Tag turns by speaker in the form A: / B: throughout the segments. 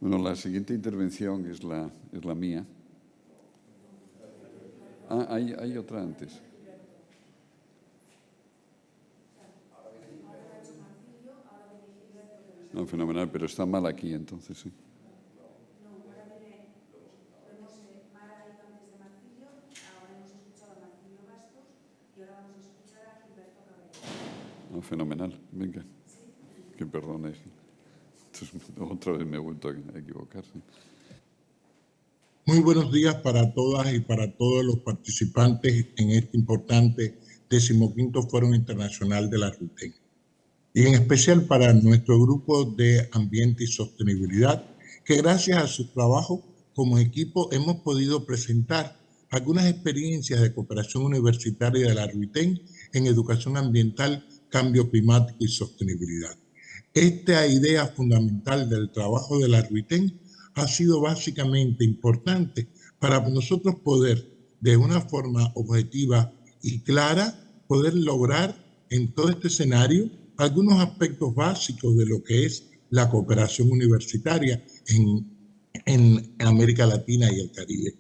A: Bueno, la siguiente intervención es la mía. Ah, hay otra antes. No, fenomenal, pero está mal aquí, entonces sí. No, fenomenal, venga. Que perdone. Entonces, otra vez me he vuelto a equivocar. Sí.
B: Muy buenos días para todas y para todos los participantes en este importante 15º Foro Internacional de la RUTEN. Y en especial para nuestro grupo de Ambiente y Sostenibilidad, que gracias a su trabajo como equipo hemos podido presentar algunas experiencias de cooperación universitaria de la RUTEN en educación ambiental, cambio climático y sostenibilidad. Esta idea fundamental del trabajo de la RUTEN ha sido básicamente importante para nosotros poder, de una forma objetiva y clara, poder lograr en todo este escenario algunos aspectos básicos de lo que es la cooperación universitaria en América Latina y el Caribe.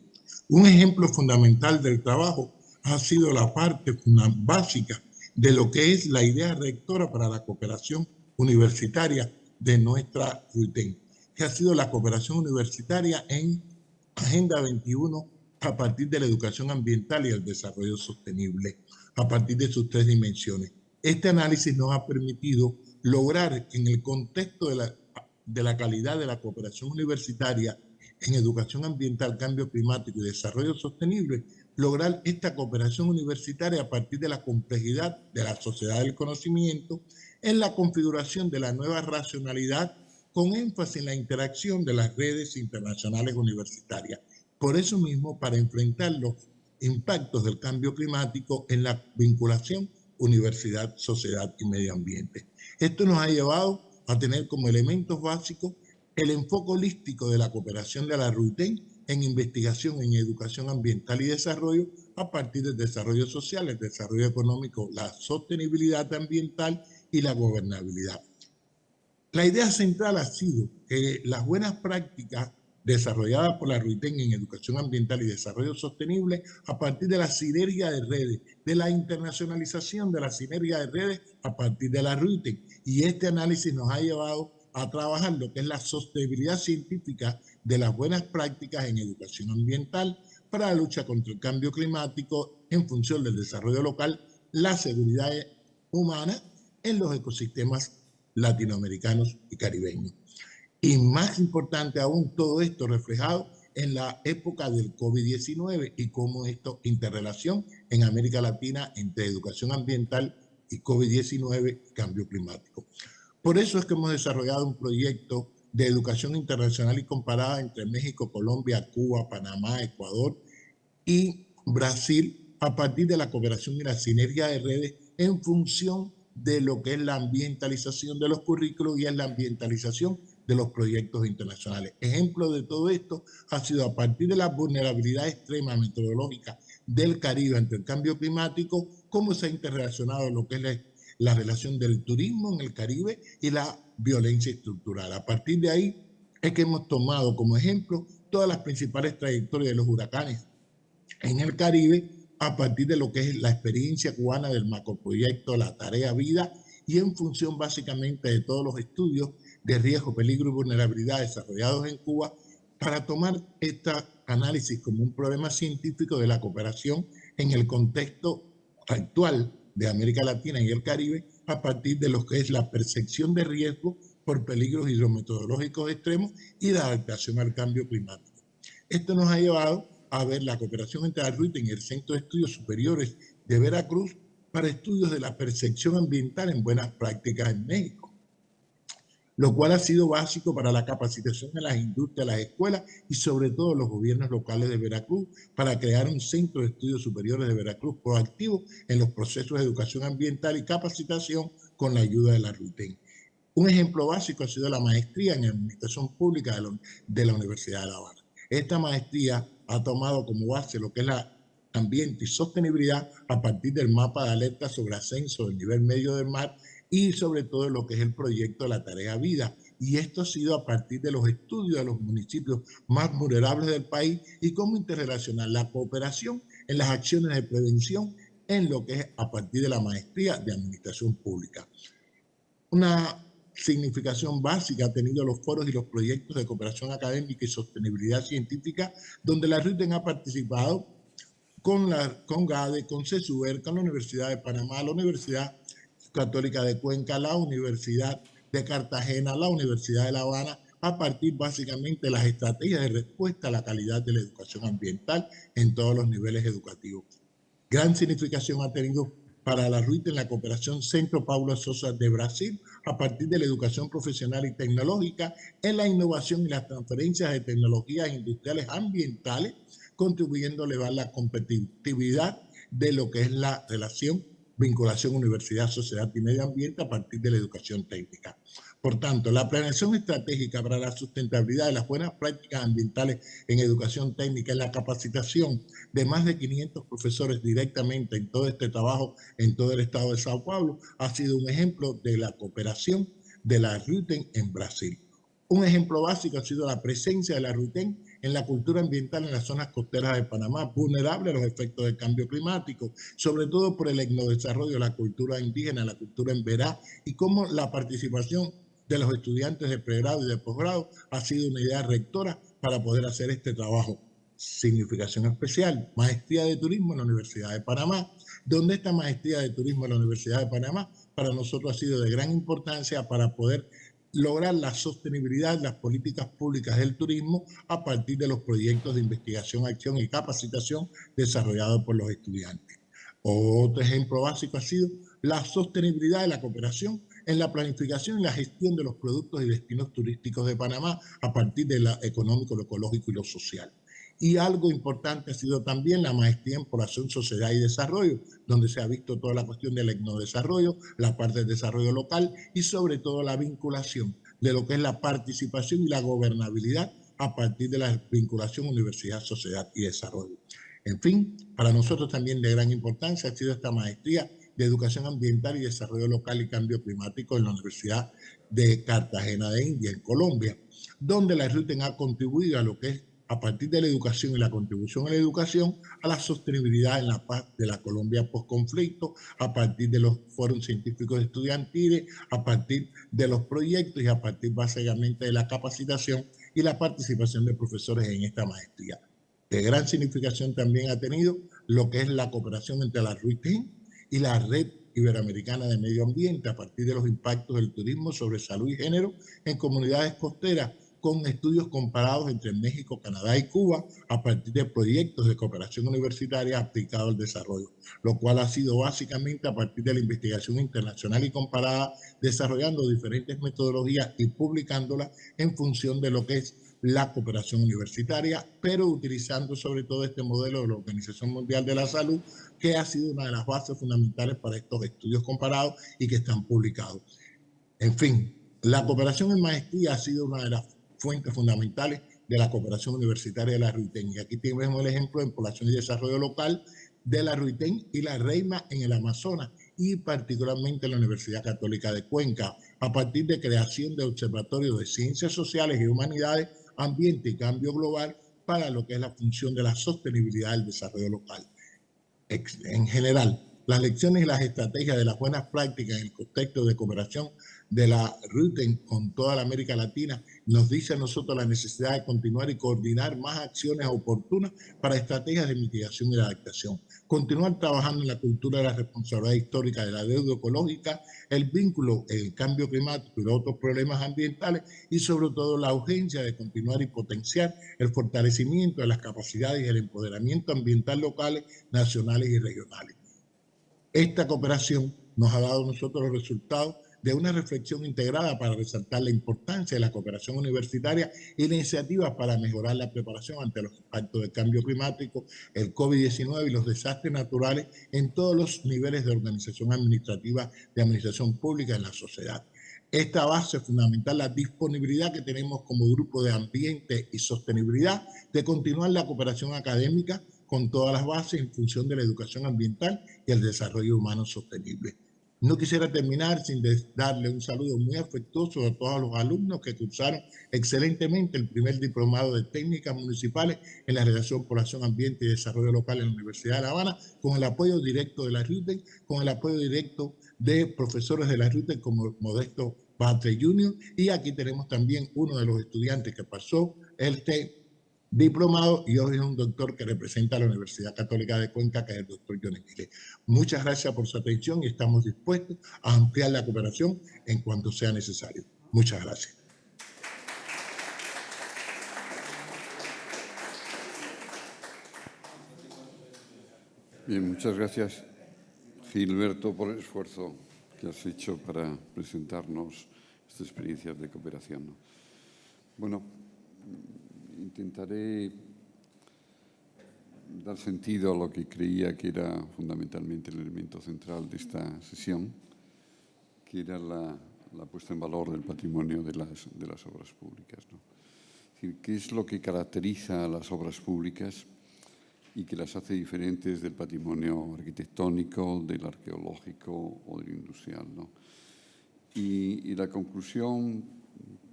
B: Un ejemplo fundamental del trabajo ha sido la parte básica de lo que es la idea rectora para la cooperación universitaria de nuestra RUTEN, que ha sido la cooperación universitaria en Agenda 21 a partir de la educación ambiental y el desarrollo sostenible, a partir de sus 3 dimensiones. Este análisis nos ha permitido lograr en el contexto de la calidad de la cooperación universitaria en educación ambiental, cambio climático y desarrollo sostenible, lograr esta cooperación universitaria a partir de la complejidad de la sociedad del conocimiento en la configuración de la nueva racionalidad con énfasis en la interacción de las redes internacionales universitarias. Por eso mismo, para enfrentar los impactos del cambio climático en la vinculación universidad, sociedad y medio ambiente. Esto nos ha llevado a tener como elementos básicos el enfoque holístico de la cooperación de la RUTEN en investigación en educación ambiental y desarrollo a partir del desarrollo social, el desarrollo económico, la sostenibilidad ambiental y la gobernabilidad. La idea central ha sido que las buenas prácticas desarrolladas por la RUTEN en educación ambiental y desarrollo sostenible a partir de la sinergia de redes, de la internacionalización de la sinergia de redes a partir de la RUTEN. Y este análisis nos ha llevado a trabajar lo que es la sostenibilidad científica de las buenas prácticas en educación ambiental para la lucha contra el cambio climático en función del desarrollo local, la seguridad humana en los ecosistemas latinoamericanos y caribeños. Y más importante aún, todo esto reflejado en la época del COVID-19 y cómo esto interrelación en América Latina entre educación ambiental y COVID-19 y cambio climático. Por eso es que hemos desarrollado un proyecto de educación internacional y comparada entre México, Colombia, Cuba, Panamá, Ecuador y Brasil a partir de la cooperación y la sinergia de redes en función de lo que es la ambientalización de los currículos y es la ambientalización de los proyectos internacionales. Ejemplo de todo esto ha sido a partir de la vulnerabilidad extrema metodológica del Caribe ante el cambio climático, cómo se ha interrelacionado lo que es la relación del turismo en el Caribe y la violencia estructural. A partir de ahí es que hemos tomado como ejemplo todas las principales trayectorias de los huracanes en el Caribe a partir de lo que es la experiencia cubana del macroproyecto La Tarea Vida y en función básicamente de todos los estudios de riesgo, peligro y vulnerabilidad desarrollados en Cuba para tomar este análisis como un problema científico de la cooperación en el contexto actual de América Latina y el Caribe a partir de lo que es la percepción de riesgo por peligros hidrometeorológicos extremos y la adaptación al cambio climático. Esto nos ha llevado a ver la cooperación entre la RUTEN y el Centro de Estudios Superiores de Veracruz para estudios de la percepción ambiental en buenas prácticas en México, lo cual ha sido básico para la capacitación de las industrias, las escuelas y sobre todo los gobiernos locales de Veracruz para crear un Centro de Estudios Superiores de Veracruz proactivo en los procesos de educación ambiental y capacitación con la ayuda de la RUTEN. Un ejemplo básico ha sido la maestría en Administración Pública de la Universidad de La Habana. Esta maestría ha tomado como base lo que es la ambiente y sostenibilidad a partir del mapa de alerta sobre ascenso del nivel medio del mar y sobre todo lo que es el proyecto de La Tarea Vida y esto ha sido a partir de los estudios de los municipios más vulnerables del país y cómo interrelacionar la cooperación en las acciones de prevención en lo que es a partir de la maestría de Administración Pública. Una significación básica ha tenido los foros y los proyectos de cooperación académica y sostenibilidad científica, donde la RUTEN ha participado con GADE, con CESUBER, con la Universidad de Panamá, la Universidad Católica de Cuenca, la Universidad de Cartagena, la Universidad de La Habana, a partir básicamente de las estrategias de respuesta a la calidad de la educación ambiental en todos los niveles educativos. Gran significación ha tenido para la RUIT en la cooperación Centro Paulo Sosa de Brasil, a partir de la educación profesional y tecnológica, en la innovación y las transferencias de tecnologías industriales ambientales, contribuyendo a elevar la competitividad de lo que es la relación vinculación universidad, sociedad y medio ambiente a partir de la educación técnica. Por tanto, la planeación estratégica para la sustentabilidad de las buenas prácticas ambientales en educación técnica, en la capacitación de más de 500 profesores directamente en todo este trabajo en todo el estado de Sao Paulo, ha sido un ejemplo de la cooperación de la RUTEN en Brasil. Un ejemplo básico ha sido la presencia de la RUTEN en la cultura ambiental en las zonas costeras de Panamá, vulnerable a los efectos del cambio climático, sobre todo por el etnodesarrollo de la cultura indígena, la cultura emberá, y cómo la participación de los estudiantes de pregrado y de posgrado ha sido una idea rectora para poder hacer este trabajo. Significación especial, maestría de turismo en la Universidad de Panamá, donde esta maestría de turismo en la Universidad de Panamá para nosotros ha sido de gran importancia para poder lograr la sostenibilidad de las políticas públicas del turismo a partir de los proyectos de investigación, acción y capacitación desarrollados por los estudiantes. Otro ejemplo básico ha sido la sostenibilidad de la cooperación en la planificación y la gestión de los productos y destinos turísticos de Panamá a partir de lo económico, lo ecológico y lo social. Y algo importante ha sido también la maestría en población, sociedad y desarrollo, donde se ha visto toda la cuestión del etnodesarrollo, la parte del desarrollo local y sobre todo la vinculación de lo que es la participación y la gobernabilidad a partir de la vinculación universidad, sociedad y desarrollo. En fin, para nosotros también de gran importancia ha sido esta maestría de Educación Ambiental y Desarrollo Local y Cambio Climático en la Universidad de Cartagena de India, en Colombia, donde la RUTEN ha contribuido a lo que es, a partir de la educación y la contribución a la educación, a la sostenibilidad en la paz de la Colombia post-conflicto, a partir de los foros científicos estudiantiles, a partir de los proyectos y a partir básicamente de la capacitación y la participación de profesores en esta maestría. De gran significación también ha tenido lo que es la cooperación entre la RUTEN y la Red Iberoamericana de Medio Ambiente a partir de los impactos del turismo sobre salud y género en comunidades costeras, con estudios comparados entre México, Canadá y Cuba a partir de proyectos de cooperación universitaria aplicados al desarrollo, lo cual ha sido básicamente a partir de la investigación internacional y comparada, desarrollando diferentes metodologías y publicándolas en función de lo que es la cooperación universitaria, pero utilizando sobre todo este modelo de la Organización Mundial de la Salud, que ha sido una de las bases fundamentales para estos estudios comparados y que están publicados. En fin, la cooperación en maestría ha sido una de las fuentes fundamentales de la cooperación universitaria de la RUTEN. Y aquí tenemos el ejemplo en población y desarrollo local de la RUTEN y la REIMA en el Amazonas, y particularmente en la Universidad Católica de Cuenca, a partir de creación de observatorios de ciencias sociales y humanidades, ambiente y cambio global para lo que es la función de la sostenibilidad del desarrollo local. En general, las lecciones y las estrategias de las buenas prácticas en el contexto de cooperación de la RUTEN con toda la América Latina nos dice a nosotros la necesidad de continuar y coordinar más acciones oportunas para estrategias de mitigación y de adaptación. Continuar trabajando en la cultura de la responsabilidad histórica de la deuda ecológica, el vínculo, el cambio climático y los otros problemas ambientales, y sobre todo la urgencia de continuar y potenciar el fortalecimiento de las capacidades y el empoderamiento ambiental locales, nacionales y regionales. Esta cooperación nos ha dado a nosotros los resultados de una reflexión integrada para resaltar la importancia de la cooperación universitaria y la iniciativa para mejorar la preparación ante los impactos del cambio climático, el COVID-19 y los desastres naturales en todos los niveles de organización administrativa, de administración pública en la sociedad. Esta base fundamental, la disponibilidad que tenemos como grupo de ambiente y sostenibilidad de continuar la cooperación académica con todas las bases en función de la educación ambiental y el desarrollo humano sostenible. No quisiera terminar sin darle un saludo muy afectuoso a todos los alumnos que cursaron excelentemente el primer diplomado de técnicas municipales en la relación población, ambiente y desarrollo local en la Universidad de La Habana, con el apoyo directo de la RUTEC, con el apoyo directo de profesores de la RUTEC como Modesto Batre Jr. Y aquí tenemos también uno de los estudiantes que pasó este diplomado y hoy es un doctor que representa a la Universidad Católica de Cuenca, que es el doctor John Emile. Muchas gracias por su atención y estamos dispuestos a ampliar la cooperación en cuanto sea necesario. Muchas gracias.
A: Bien, muchas gracias, Gilberto, por el esfuerzo que has hecho para presentarnos estas experiencias de cooperación, ¿no? Bueno, intentaré dar sentido a lo que creía que era fundamentalmente el elemento central de esta sesión, que era la puesta en valor del patrimonio de las obras públicas, ¿no? Es decir, ¿qué es lo que caracteriza a las obras públicas y que las hace diferentes del patrimonio arquitectónico, del arqueológico o del industrial, ¿no? Y la conclusión,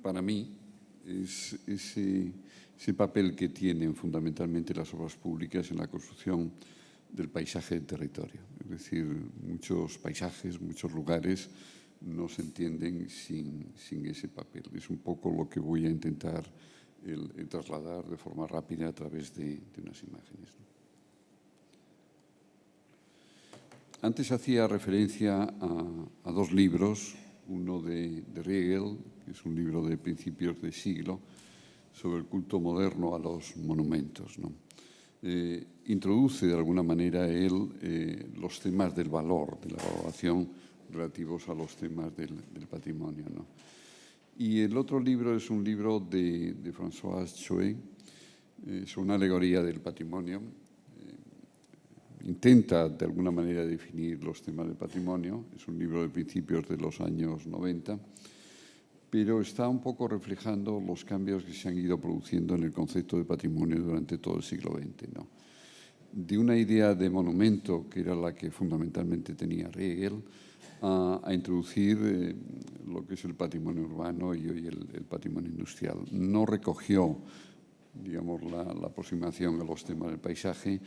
A: para mí, es ese papel que tienen fundamentalmente las obras públicas en la construcción del paisaje del territorio. Es decir, muchos paisajes, muchos lugares no se entienden sin ese papel. Es un poco lo que voy a intentar el trasladar de forma rápida a través de unas imágenes, ¿no? Antes hacía referencia a dos libros, uno de Riegel, que es un libro de principios de siglo, sobre el culto moderno a los monumentos, ¿no? Introduce de alguna manera él los temas del valor, de la valoración relativos a los temas del patrimonio, ¿no? Y el otro libro es un libro de François Choé, es una alegoría del patrimonio. Intenta de alguna manera definir los temas del patrimonio, es un libro de principios de los años 90, pero está un poco reflejando los cambios que se han ido produciendo en el concepto de patrimonio durante todo el siglo XX, ¿no? De una idea de monumento, que era la que fundamentalmente tenía Riegel, a introducir lo que es el patrimonio urbano y hoy el patrimonio industrial. No recogió, digamos, la aproximación a los temas del paisaje,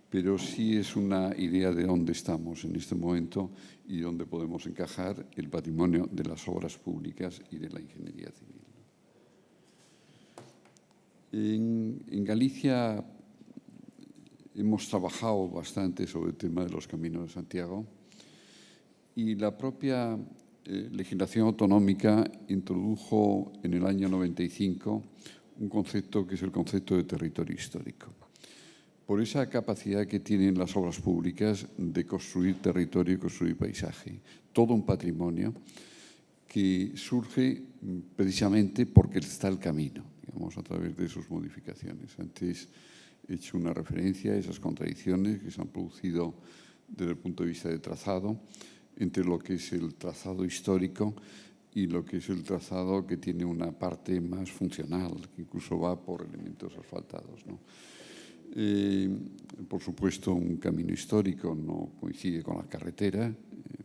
A: pero sí es una idea de dónde estamos en este momento y dónde podemos encajar el patrimonio de las obras públicas y de la ingeniería civil. En Galicia hemos trabajado bastante sobre el tema de los caminos de Santiago y la propia legislación autonómica introdujo en el año 95 un concepto que es el concepto de territorio histórico, por esa capacidad que tienen las obras públicas de construir territorio y construir paisaje, todo un patrimonio que surge precisamente porque está el camino, digamos, a través de sus modificaciones. Antes he hecho una referencia a esas contradicciones que se han producido desde el punto de vista de trazado, entre lo que es el trazado histórico y lo que es el trazado que tiene una parte más funcional, que incluso va por elementos asfaltados, ¿no? Por supuesto, un camino histórico no coincide con la carretera,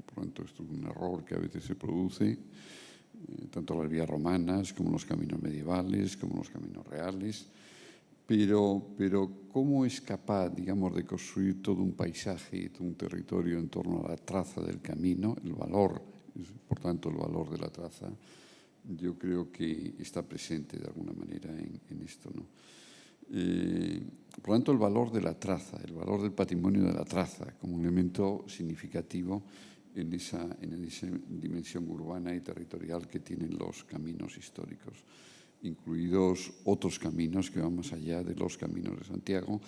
A: por lo tanto, esto es un error que a veces se produce, tanto las vías romanas como los caminos medievales, como los caminos reales, pero ¿cómo es capaz, digamos, de construir todo un paisaje y todo un territorio en torno a la traza del camino, el valor, por tanto, el valor de la traza? Yo creo que está presente de alguna manera en esto, ¿no? Por lo tanto, el valor de la traza, el valor del patrimonio de la traza como un elemento significativo en esa dimensión urbana y territorial que tienen los caminos históricos, incluidos otros caminos que van más allá de los caminos de Santiago,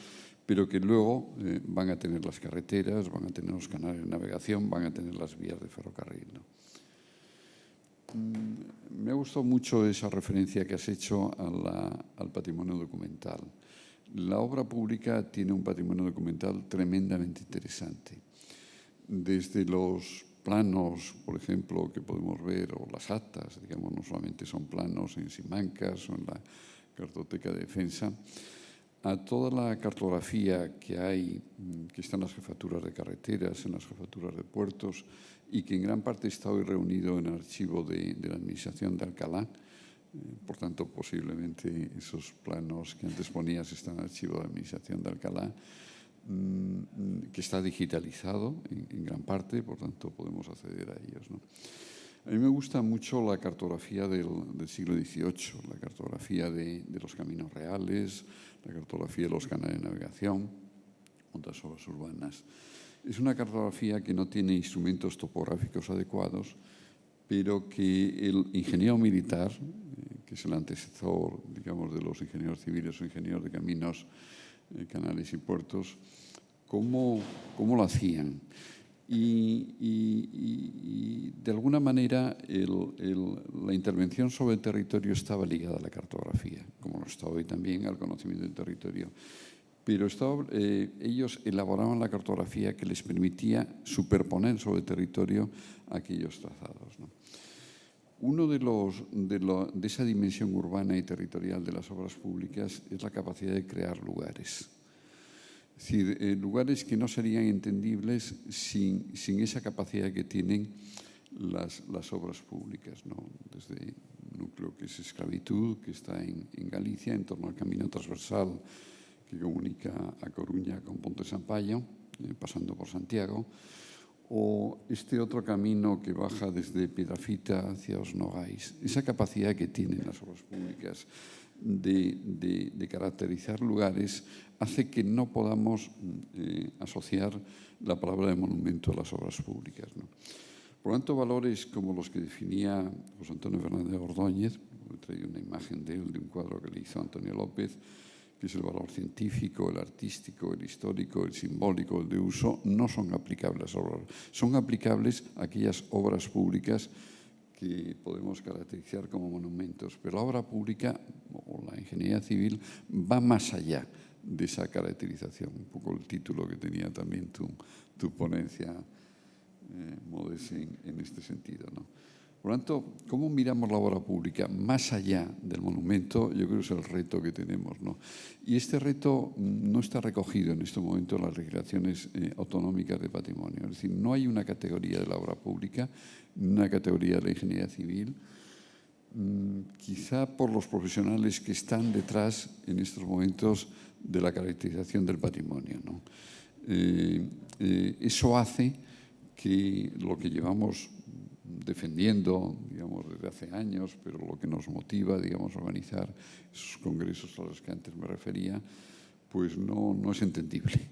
A: pero que luego van a tener las carreteras, van a tener los canales de navegación, van a tener las vías de ferrocarril, ¿no? Me ha gustado mucho esa referencia que has hecho al patrimonio documental. La obra pública tiene un patrimonio documental tremendamente interesante. Desde los planos, por ejemplo, que podemos ver, o las actas, digamos, no solamente son planos en Simancas o en la Cartoteca de Defensa, a toda la cartografía que hay, que está en las jefaturas de carreteras, en las jefaturas de puertos, y que en gran parte está hoy reunido en el archivo de la Administración de Alcalá. Por tanto, posiblemente esos planos que antes ponías están en el archivo de la Administración de Alcalá, que está digitalizado en gran parte, por tanto podemos acceder a ellos, ¿no? A mí me gusta mucho la cartografía del siglo XVIII, la cartografía de los caminos reales, la cartografía de los canales de navegación, otras obras urbanas. Es una cartografía que no tiene instrumentos topográficos adecuados, pero que el ingeniero militar, que es el antecesor, digamos, de los ingenieros civiles o ingenieros de caminos, canales y puertos, cómo lo hacían. Y de alguna manera la intervención sobre el territorio estaba ligada a la cartografía, como lo está hoy también al conocimiento del territorio. Pero ellos elaboraban la cartografía que les permitía superponer sobre el territorio aquellos trazados, ¿no? Uno de esa dimensión urbana y territorial de las obras públicas es la capacidad de crear lugares. Es decir, lugares que no serían entendibles sin esa capacidad que tienen las obras públicas, ¿no? Desde un núcleo que es esclavitud, que está en Galicia, en torno al camino transversal que comunica a Coruña con Ponte Sampaio, pasando por Santiago, o este otro camino que baja desde Piedrafita hacia Os Nogais. Esa capacidad que tienen las obras públicas de caracterizar lugares hace que no podamos asociar la palabra de monumento a las obras públicas, ¿no? Por lo tanto, valores como los que definía José Antonio Fernández Ordóñez, he traído una imagen de él, de un cuadro que le hizo Antonio López, que es el valor científico, el artístico, el histórico, el simbólico, el de uso, no son aplicables a obras. Son aplicables a aquellas obras públicas que podemos caracterizar como monumentos, pero la obra pública o la ingeniería civil va más allá de esa caracterización, un poco el título que tenía también tu ponencia, Modes, en este sentido, ¿no? Por lo tanto, ¿cómo miramos la obra pública más allá del monumento? Yo creo que es el reto que tenemos, ¿no? Y este reto no está recogido en este momento en las legislaciones autonómicas de patrimonio. Es decir, no hay una categoría de la obra pública, una categoría de la ingeniería civil, quizá por los profesionales que están detrás en estos momentos de la caracterización del patrimonio, ¿no? Eso hace que lo que llevamos defendiendo, digamos, desde hace años, pero lo que nos motiva, digamos, a organizar esos congresos a los que antes me refería, pues no es entendible.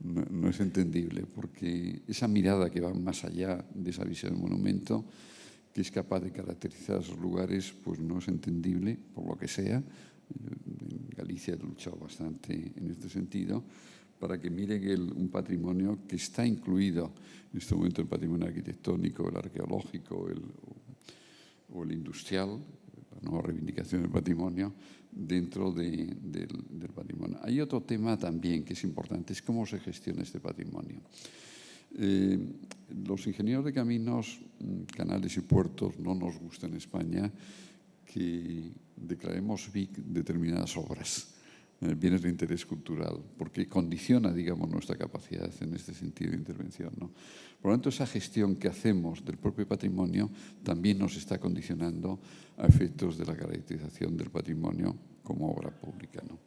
A: No es entendible, porque esa mirada que va más allá de esa visión del monumento, que es capaz de caracterizar esos lugares, pues no es entendible, por lo que sea. En Galicia he luchado bastante en este sentido, para que miren un patrimonio que está incluido en este momento el patrimonio arquitectónico, el arqueológico o el industrial, la nueva reivindicación del patrimonio, dentro del patrimonio. Hay otro tema también que es importante, es cómo se gestiona este patrimonio. Los ingenieros de caminos, canales y puertos no nos gusta en España que declaremos BIC determinadas obras, bienes de interés cultural, porque condiciona, digamos, nuestra capacidad en este sentido de intervención, ¿no? Por lo tanto, esa gestión que hacemos del propio patrimonio también nos está condicionando a efectos de la caracterización del patrimonio como obra pública, ¿no?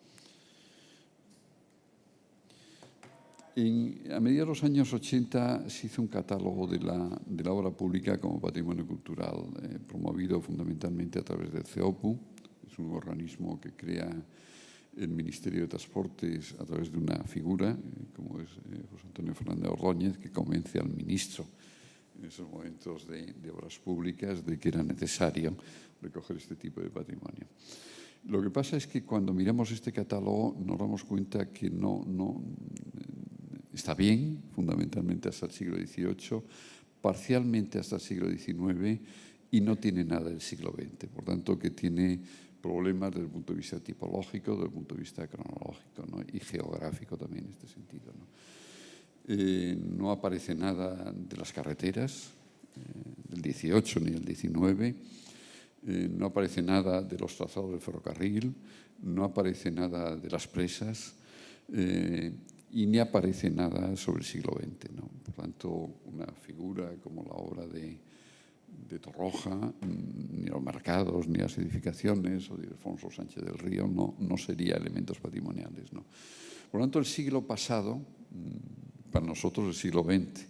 A: A mediados de los años 80 se hizo un catálogo de la obra pública como patrimonio cultural, promovido fundamentalmente a través del CEOPU. Es un organismo que crea el Ministerio de Transportes a través de una figura, como es José Antonio Fernández Ordóñez, que convence al ministro en esos momentos de obras públicas de que era necesario recoger este tipo de patrimonio. Lo que pasa es que cuando miramos este catálogo nos damos cuenta que no está bien, fundamentalmente hasta el siglo XVIII, parcialmente hasta el siglo XIX y no tiene nada del siglo XX. Por tanto, que tiene problemas desde el punto de vista tipológico, desde el punto de vista cronológico, ¿no? Y geográfico también en este sentido, ¿no? No aparece nada de las carreteras del 18 ni del 19, no aparece nada de los trazados del ferrocarril, no aparece nada de las presas. y ni aparece nada sobre el siglo XX, ¿no? Por tanto, una figura como la obra de Torroja, ni los mercados, ni las edificaciones, o de Alfonso Sánchez del Río, no sería elementos patrimoniales, ¿no? Por lo tanto, el siglo pasado, para nosotros el siglo XX,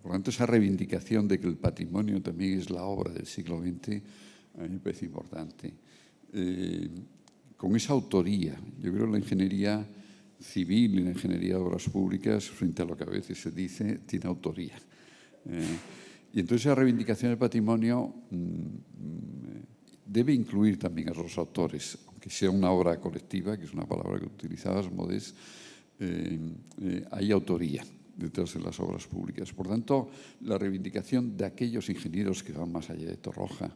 A: por lo tanto, esa reivindicación de que el patrimonio también es la obra del siglo XX, a mí me parece importante. Con esa autoría, yo creo que la ingeniería civil y la ingeniería de obras públicas, frente a lo que a veces se dice, tiene autoría. Y entonces esa reivindicación del patrimonio debe incluir también a los autores, aunque sea una obra colectiva, que es una palabra que utilizabas, Modest, hay autoría detrás de las obras públicas. Por tanto, la reivindicación de aquellos ingenieros que van más allá de Torroja,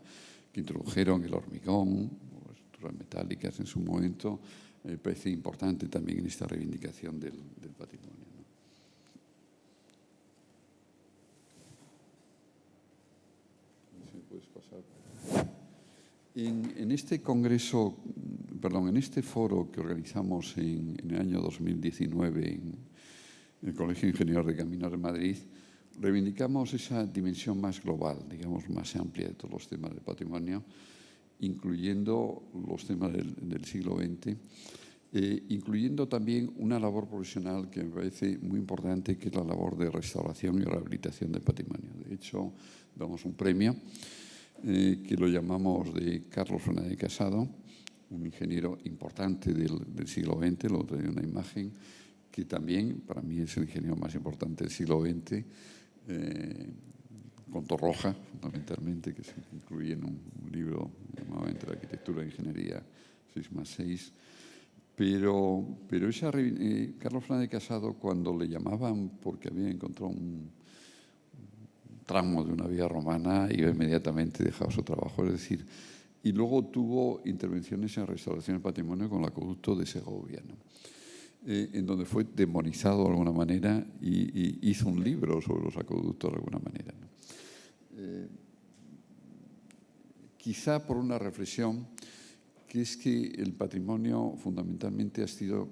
A: que introdujeron el hormigón, o estructuras metálicas en su momento, me parece importante también en esta reivindicación del patrimonio, ¿no? ¿Puedes pasar? En este congreso, perdón, en este foro que organizamos en el año 2019 en el Colegio de Ingenieros de Caminos de Madrid, reivindicamos esa dimensión más global, digamos, más amplia de todos los temas del patrimonio, incluyendo los temas del siglo XX, incluyendo también una labor profesional que me parece muy importante, que es la labor de restauración y rehabilitación del patrimonio. De hecho, damos un premio que lo llamamos de Carlos Fernández Casado, un ingeniero importante del siglo XX, luego trae una imagen, que también para mí es el ingeniero más importante del siglo XX, con Torroja, fundamentalmente, que se incluye en un libro llamado Entre la arquitectura e ingeniería 6+6. Pero Carlos Fernández Casado, cuando le llamaban porque había encontrado un tramo de una vía romana, iba inmediatamente, dejaba su trabajo, es decir, y luego tuvo intervenciones en restauración del patrimonio con el acueducto de Segovia, ¿no? En donde fue demonizado de alguna manera y hizo un libro sobre los acueductos de alguna manera, ¿no? Quizá por una reflexión, que es que el patrimonio fundamentalmente ha estado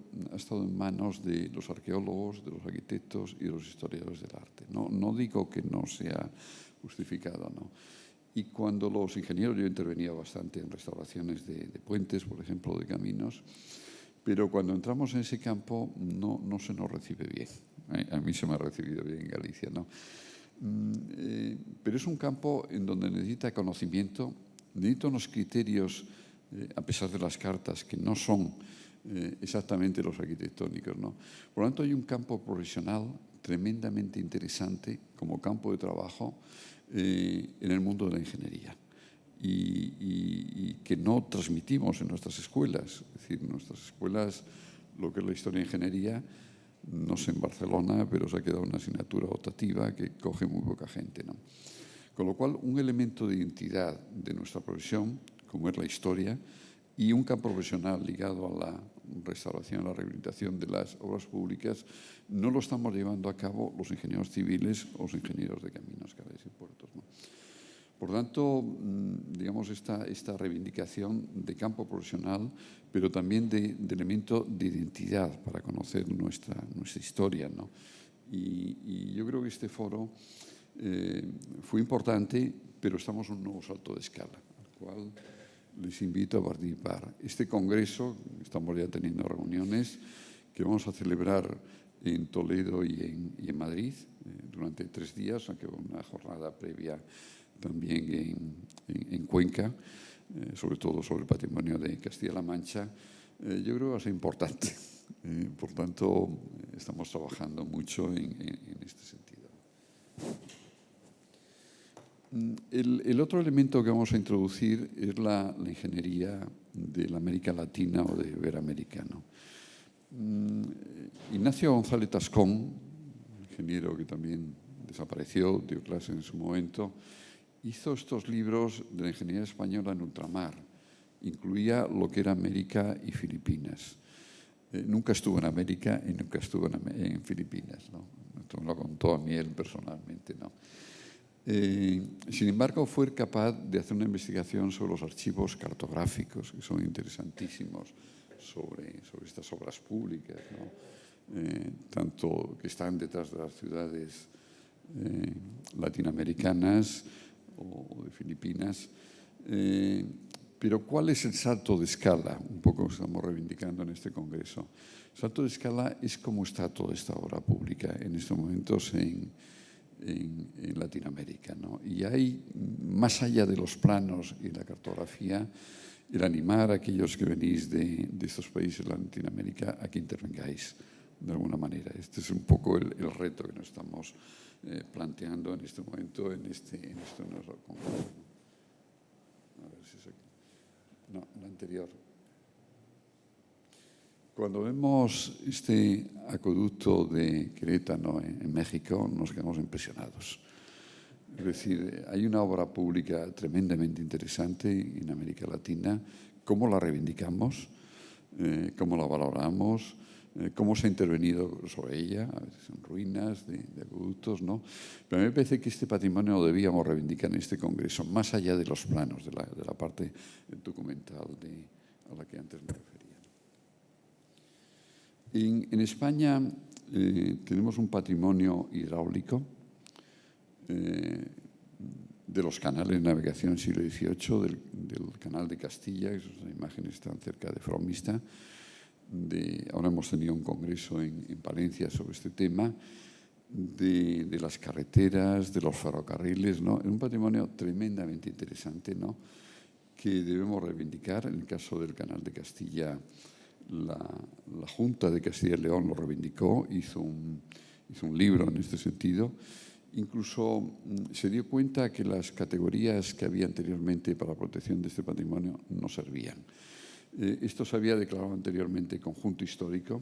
A: en manos de los arqueólogos, de los arquitectos y de los historiadores del arte. No digo que no sea justificado, ¿no? Y cuando los ingenieros, yo intervenía bastante en restauraciones de puentes, por ejemplo, de caminos, pero cuando entramos en ese campo no se nos recibe bien. A mí se me ha recibido bien en Galicia, ¿no? Pero es un campo en donde necesita conocimiento, necesita unos criterios, a pesar de las cartas, que no son exactamente los arquitectónicos, ¿no? Por lo tanto, hay un campo profesional tremendamente interesante como campo de trabajo en el mundo de la ingeniería y que no transmitimos en nuestras escuelas. Es decir, en nuestras escuelas, lo que es la historia de ingeniería, no sé en Barcelona, pero se ha quedado una asignatura optativa que coge muy poca gente, ¿no? Con lo cual, un elemento de identidad de nuestra profesión, como es la historia, y un campo profesional ligado a la restauración, a la rehabilitación de las obras públicas, no lo estamos llevando a cabo los ingenieros civiles o los ingenieros de caminos, carreteras y puertos, ¿no? Por tanto, digamos, esta reivindicación de campo profesional, pero también de elemento de identidad para conocer nuestra historia, ¿no? Y yo creo que este foro fue importante, pero estamos en un nuevo salto de escala, al cual les invito a participar. Este congreso, estamos ya teniendo reuniones que vamos a celebrar en Toledo y en Madrid durante 3 días, aunque una jornada previa también en Cuenca, sobre todo sobre el patrimonio de Castilla-La Mancha. Yo creo que va a ser importante. Por tanto, estamos trabajando mucho en este sentido. El otro elemento que vamos a introducir es la ingeniería de la América Latina o de Iberoamericano. Ignacio González Tascón, ingeniero que también desapareció, dio clase en su momento, hizo estos libros de la ingeniería española en ultramar. Incluía lo que era América y Filipinas. Nunca estuvo en América y nunca estuvo en Filipinas, ¿no? Esto me lo contó a mí él personalmente, ¿no? Sin embargo, fue capaz de hacer una investigación sobre los archivos cartográficos, que son interesantísimos sobre estas obras públicas, ¿no? Tanto que están detrás de las ciudades latinoamericanas o de Filipinas. Pero ¿cuál es el salto de escala? Un poco estamos reivindicando en este congreso. El salto de escala es cómo está toda esta obra pública en estos momentos en Latinoamérica, ¿no? Y hay, más allá de los planos y la cartografía, el animar a aquellos que venís de estos países de Latinoamérica a que intervengáis de alguna manera. Este es un poco el reto que nos estamos planteando en este momento, en este nuestro congreso. A ver si es aquí. No, la anterior. Cuando vemos este acueducto de Querétaro en México, nos quedamos impresionados. Es decir, hay una obra pública tremendamente interesante en América Latina. ¿Cómo la reivindicamos? ¿Cómo la valoramos? ¿Cómo se ha intervenido sobre ella? A veces en ruinas de acueductos, ¿no? Pero a mí me parece que este patrimonio lo debíamos reivindicar en este congreso, más allá de los planos, de la parte documental a la que antes me refería. En España tenemos un patrimonio hidráulico de los canales de navegación del siglo XVIII, del canal de Castilla, esas imágenes están cerca de Fromista. Ahora hemos tenido un congreso en Palencia sobre este tema, de las carreteras, de los ferrocarriles, ¿no? Es un patrimonio tremendamente interesante, ¿no? Que debemos reivindicar. En el caso del canal de Castilla, la Junta de Castilla y León lo reivindicó, hizo un libro en este sentido. Incluso se dio cuenta que las categorías que había anteriormente para la protección de este patrimonio no servían. Esto se había declarado anteriormente conjunto histórico,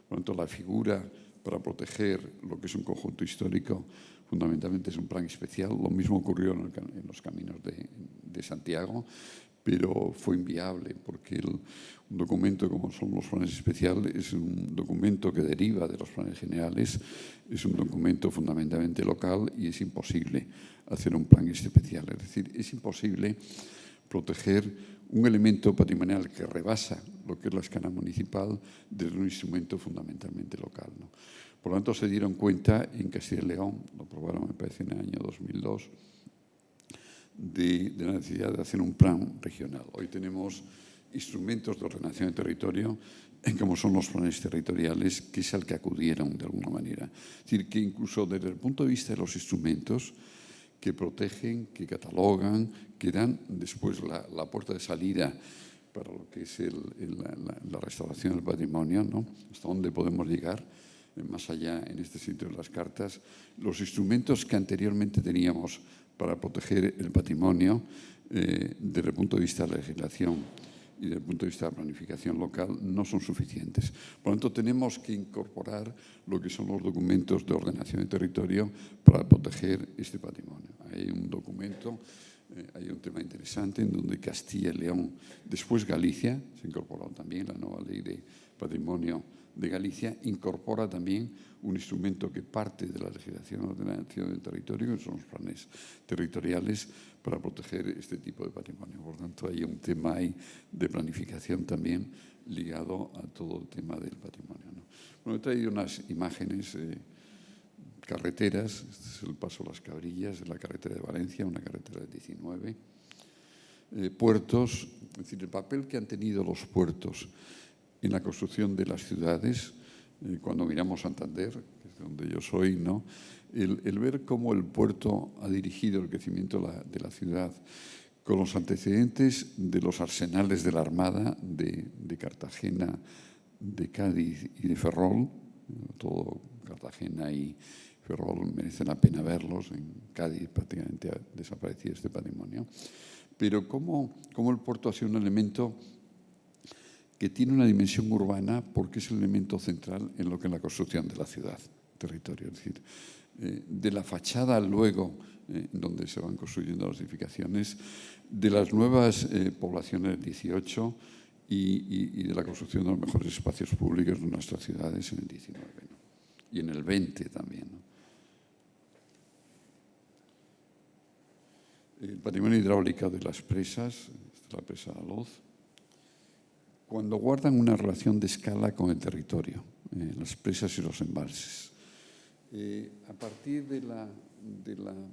A: por lo tanto la figura para proteger lo que es un conjunto histórico fundamentalmente es un plan especial. Lo mismo ocurrió en los caminos de Santiago, pero fue inviable porque un documento como son los planes especiales es un documento que deriva de los planes generales, es un documento fundamentalmente local y es imposible hacer un plan especial. Es decir, es imposible proteger un elemento patrimonial que rebasa lo que es la escala municipal desde un instrumento fundamentalmente local, ¿no? Por lo tanto, se dieron cuenta en Castilla y León, lo aprobaron, me parece, en el año 2002, de la necesidad de hacer un plan regional. Hoy tenemos instrumentos de ordenación de territorio, como son los planes territoriales, que es al que acudieron de alguna manera. Es decir, que incluso desde el punto de vista de los instrumentos que protegen, que catalogan, que dan después la puerta de salida para lo que es la restauración del patrimonio, ¿no? Hasta dónde podemos llegar, más allá en este sitio de las cartas, los instrumentos que anteriormente teníamos para proteger el patrimonio desde el punto de vista de la legislación y desde el punto de vista de la planificación local no son suficientes. Por lo tanto, tenemos que incorporar lo que son los documentos de ordenación de territorio para proteger este patrimonio. Hay un documento, hay un tema interesante en donde Castilla y León, después Galicia, se incorporó también la nueva ley de patrimonio de Galicia, incorpora también un instrumento que parte de la legislación de ordenación del territorio, que son los planes territoriales, para proteger este tipo de patrimonio. Por tanto, hay un tema ahí de planificación también ligado a todo el tema del patrimonio, ¿no? Bueno, he traído unas imágenes, carreteras. Este es el Paso Las Cabrillas, de la carretera de Valencia, una carretera de 19. Puertos, es decir, el papel que han tenido los puertos en la construcción de las ciudades. Cuando miramos Santander, que es de donde yo soy, ¿no? El ver cómo el puerto ha dirigido el crecimiento de la ciudad con los antecedentes de los arsenales de la Armada de Cartagena, de Cádiz y de Ferrol. Todo Cartagena y Ferrol merecen la pena verlos. En Cádiz prácticamente ha desaparecido este patrimonio. Pero cómo el puerto ha sido un elemento que tiene una dimensión urbana porque es el elemento central en lo que es la construcción de la ciudad, territorio. Es decir, de la fachada luego, donde se van construyendo las edificaciones, de las nuevas poblaciones del 18 y de la construcción de los mejores espacios públicos de nuestras ciudades en el 19, ¿no? Y en el 20 también, ¿no? El patrimonio hidráulico de las presas, esta es la presa de Aloz. cuando guardan una relación de escala con el territorio, las presas y los embalses. A partir de la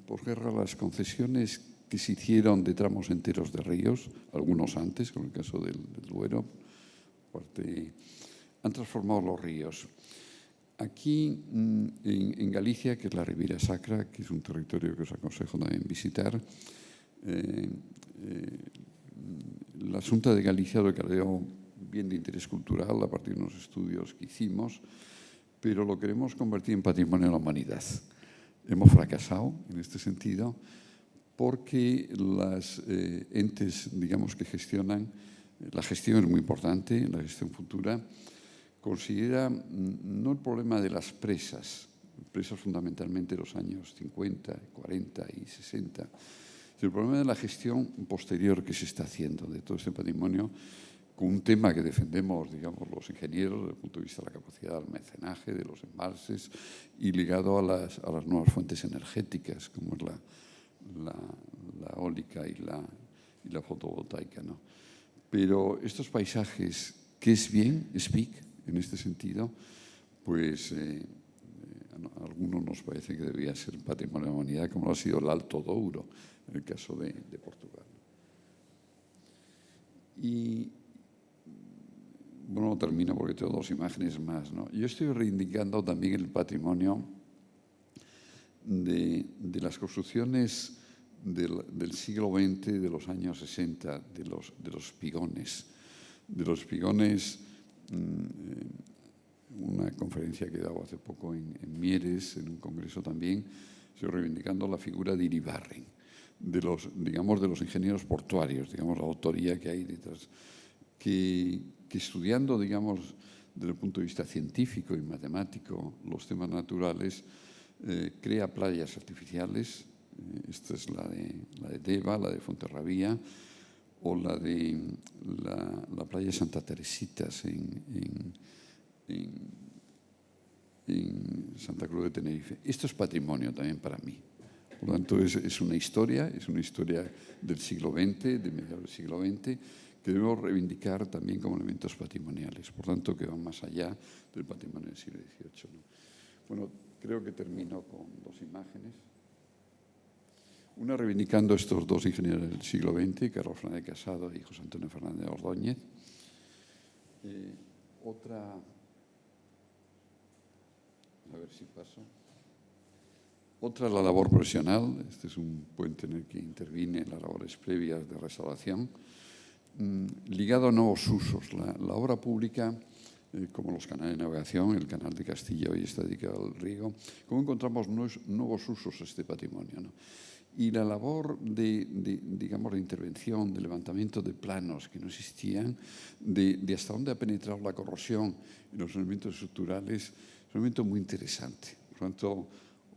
A: posguerra, las concesiones que se hicieron de tramos enteros de ríos, algunos antes, como el caso del Duero, han transformado los ríos. Aquí, en Galicia, que es la Ribeira Sacra, que es un territorio que os aconsejo también visitar, la Xunta de Galicia lo declaró bien de interés cultural a partir de unos estudios que hicimos, pero lo queremos convertir en patrimonio de la humanidad. Hemos fracasado en este sentido porque las entes, digamos, que gestionan, la gestión es muy importante, la gestión futura, considera no el problema de las presas fundamentalmente de los años 50, 40 y 60, sino el problema de la gestión posterior que se está haciendo de todo este patrimonio, con un tema que defendemos, digamos, los ingenieros desde el punto de vista de la capacidad de almacenaje de los embalses y ligado a las nuevas fuentes energéticas, como es la eólica y la fotovoltaica, ¿no? Pero estos paisajes, que es bien, SPIC, en este sentido, pues a algunos nos parece que debería ser patrimonio de la humanidad, como lo ha sido el Alto Douro, en el caso de Portugal. Y, bueno, termino porque tengo dos imágenes más, ¿no? Yo estoy reivindicando también el patrimonio de las construcciones del siglo XX, de los años 60, de los pigones. Una conferencia que he dado hace poco en Mieres, en un congreso también, estoy reivindicando la figura de Iribarren, digamos, de los ingenieros portuarios, digamos, la autoría que hay detrás, que estudiando, digamos, desde el punto de vista científico y matemático los temas naturales, crea playas artificiales. Esta es la de Deva, la de Fonterrabía, o la de la playa de Santa Teresitas en Santa Cruz de Tenerife. Esto es patrimonio también para mí. Por lo tanto, es una historia del siglo XX, de mediados del siglo XX, que debemos reivindicar también como elementos patrimoniales. Por tanto, que van más allá del patrimonio del siglo XVIII, ¿no? Bueno, creo que termino con dos imágenes. Una reivindicando estos dos ingenieros del siglo XX, Carlos Fernández Casado y José Antonio Fernández Ordóñez. Otra, a ver si paso. Otra, la labor profesional. Este es un puente en el que interviene en las labores previas de restauración, ligado a nuevos usos. La obra pública, como los canales de navegación, el canal de Castilla hoy está dedicado al riego, cómo encontramos nuevos usos a este patrimonio, ¿no? Y la labor digamos, de intervención, de levantamiento de planos que no existían, de hasta dónde ha penetrado la corrosión en los elementos estructurales, es un elemento muy interesante. Por lo tanto,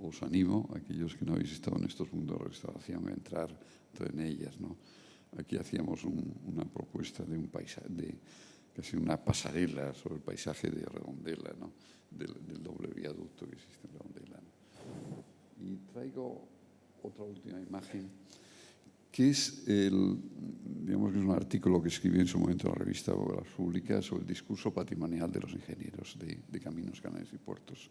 A: os animo, a aquellos que no habéis estado en estos mundos de restauración, a entrar en ellas, ¿no? Aquí hacíamos una propuesta de un paisaje, de casi una pasarela sobre el paisaje de Redondela, ¿no? Del doble viaducto que existe en Redondela, ¿no? Y traigo otra última imagen, que es digamos que es un artículo que escribí en su momento en la revista Obras Públicas sobre el discurso patrimonial de los ingenieros de caminos, canales y puertos.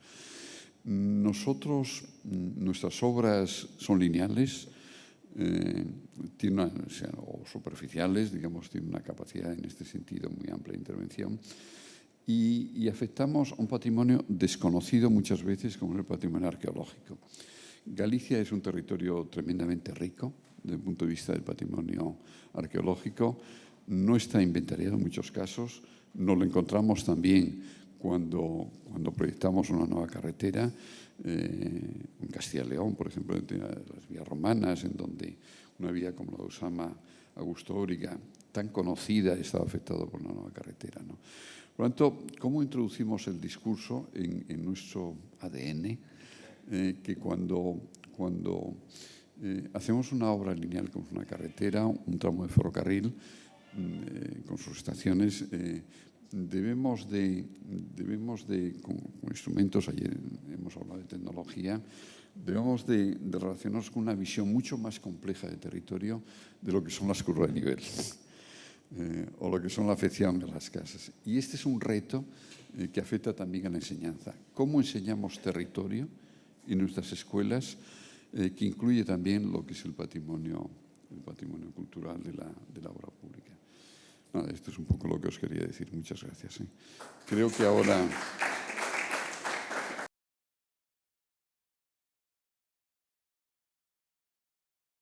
A: Nosotros, nuestras obras son lineales, o superficiales, digamos, tienen una capacidad en este sentido muy amplia de intervención, y afectamos a un patrimonio desconocido muchas veces, como es el patrimonio arqueológico. Galicia es un territorio tremendamente rico desde el punto de vista del patrimonio arqueológico. No está inventariado en muchos casos. Nos lo encontramos también cuando proyectamos una nueva carretera en Castilla y León, por ejemplo, en las vías romanas, en donde una vía como la de Usama Augusto Óriga, tan conocida, estaba afectada por una nueva carretera, ¿no? Por lo tanto, ¿cómo introducimos el discurso en nuestro ADN? Que cuando hacemos una obra lineal como una carretera, un tramo de ferrocarril, con sus estaciones, debemos de con instrumentos, ayer hemos hablado de tecnología, debemos de relacionarnos con una visión mucho más compleja de territorio de lo que son las curvas de nivel. o lo que son la afección a las casas. Y este es un reto que afecta también a la enseñanza. ¿Cómo enseñamos territorio en nuestras escuelas, que incluye también lo que es el patrimonio cultural de la obra pública? Nada, esto es un poco lo que os quería decir. Muchas gracias. Creo que ahora...